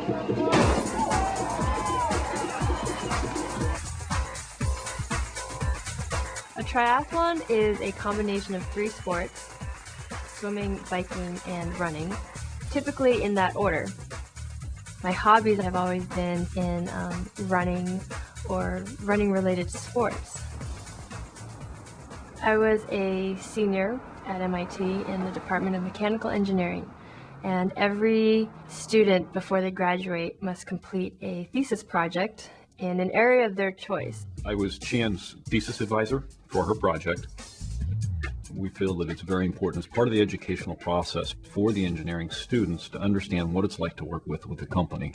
A triathlon is a combination of 3 sports: swimming, biking, and running, typically in that order. My hobbies have always been in running or running-related sports. I was a senior at MIT in the Department of Mechanical Engineering, and every student before they graduate must complete a thesis project in an area of their choice. I was Chan's thesis advisor for her project. We feel that it's very important as part of the educational process for the engineering students to understand what it's like to work with a company.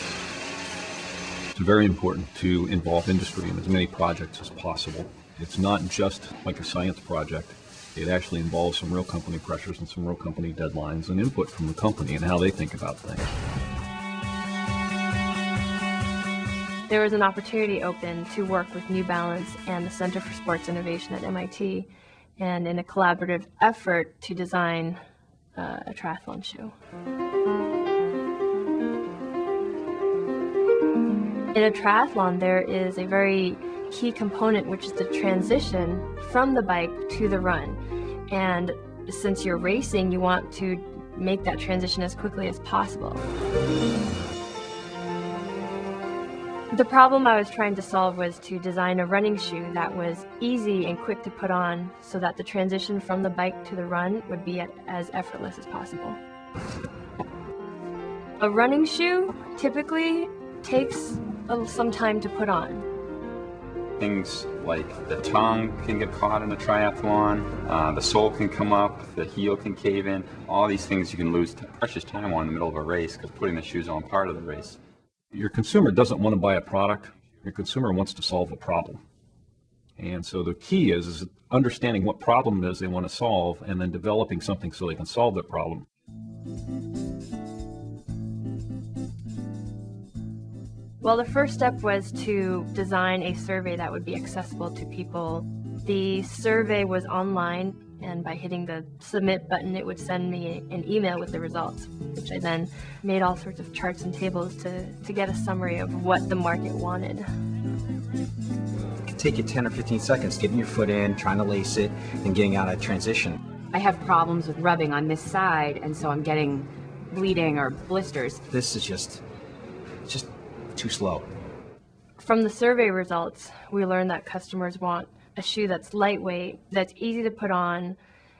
It's very important to involve industry in as many projects as possible. It's not just like a science project. It actually involves some real company pressures and some real company deadlines and input from the company and how they think about things. There was an opportunity open to work with New Balance and the Center for Sports Innovation at MIT, and in a collaborative effort to design a triathlon shoe. In a triathlon, there is a very key component, which is the transition from the bike to the run. And since you're racing, you want to make that transition as quickly as possible. The problem I was trying to solve was to design a running shoe that was easy and quick to put on so that the transition from the bike to the run would be as effortless as possible. A running shoe typically takes some time to put on. Things like the tongue can get caught in a triathlon, the sole can come up, the heel can cave in. All these things you can lose precious time on in the middle of a race because putting the shoes on part of the race. Your consumer doesn't want to buy a product. Your consumer wants to solve a problem. And so the key is understanding what problem it is they want to solve and then developing something so they can solve that problem. Well, the first step was to design a survey that would be accessible to people. The survey was online, and by hitting the submit button, it would send me an email with the results, which I then made all sorts of charts and tables to get a summary of what the market wanted. It can take you 10 or 15 seconds getting your foot in, trying to lace it, and getting out of transition. I have problems with rubbing on this side, and so I'm getting bleeding or blisters. This is just too slow. From the survey results, we learned that customers want a shoe that's lightweight, that's easy to put on,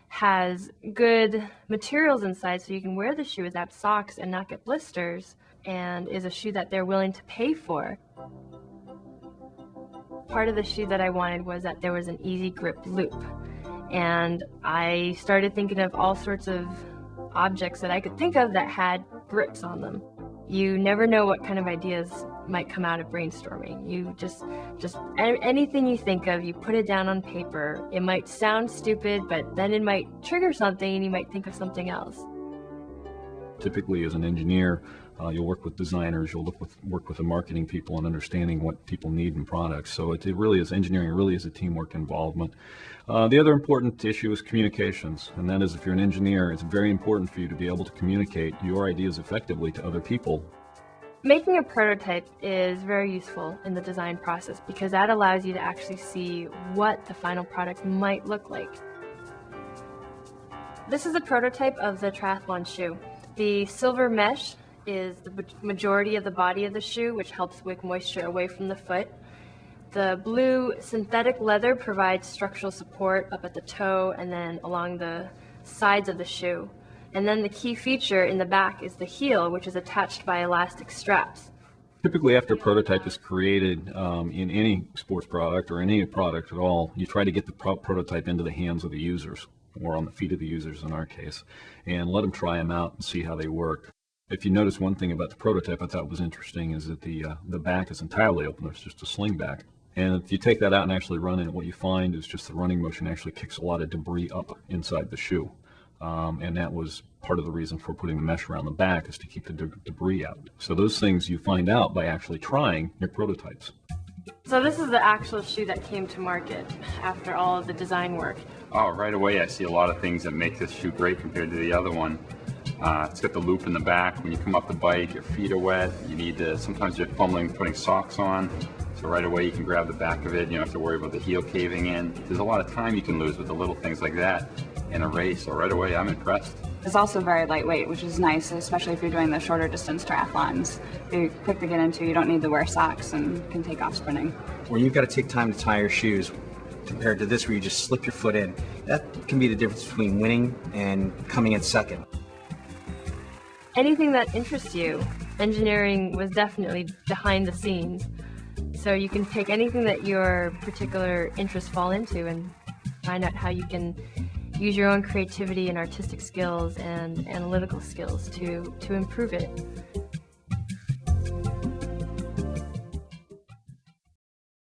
has good materials inside so you can wear the shoe without socks and not get blisters, and is a shoe that they're willing to pay for. Part of the shoe that I wanted was that there was an easy grip loop, and I started thinking of all sorts of objects that I could think of that had grips on them. You never know what kind of ideas might come out of brainstorming. You just anything you think of, you put it down on paper. It might sound stupid, but then it might trigger something and you might think of something else. Typically, as an engineer, you'll work with designers, you'll work with the marketing people and understanding what people need in products. So it really is engineering, really is a teamwork involvement. The other important issue is communications, and that is if you're an engineer, it's very important for you to be able to communicate your ideas effectively to other people. Making a prototype is very useful in the design process because that allows you to actually see what the final product might look like. This is a prototype of the triathlon shoe. The silver mesh is the majority of the body of the shoe, which helps wick moisture away from the foot. The blue synthetic leather provides structural support up at the toe and then along the sides of the shoe. And then the key feature in the back is the heel, which is attached by elastic straps. Typically, after a prototype is created in any sports product or any product at all, you try to get the prototype into the hands of the users, or on the feet of the users in our case, and let them try them out and see how they work. If you notice one thing about the prototype I thought was interesting is that the back is entirely open. It's just a sling back. And if you take that out and actually run it, what you find is just the running motion actually kicks a lot of debris up inside the shoe. And that was part of the reason for putting the mesh around the back, is to keep the debris out. So those things you find out by actually trying your prototypes. So this is the actual shoe that came to market after all of the design work. Oh, right away I see a lot of things that make this shoe great compared to the other one. It's got the loop in the back. When you come up the bike, your feet are wet. You need to, sometimes you're fumbling putting socks on. So right away you can grab the back of it. You don't have to worry about the heel caving in. There's a lot of time you can lose with the little things like that in a race. So right away I'm impressed. It's also very lightweight, which is nice, especially if you're doing the shorter distance triathlons. They're quick to get into, you don't need to wear socks and can take off sprinting. Where you've got to take time to tie your shoes compared to this where you just slip your foot in. That can be the difference between winning and coming in second. Anything that interests you. Engineering was definitely behind the scenes. So you can take anything that your particular interests fall into and find out how you can use your own creativity and artistic skills and analytical skills to improve it.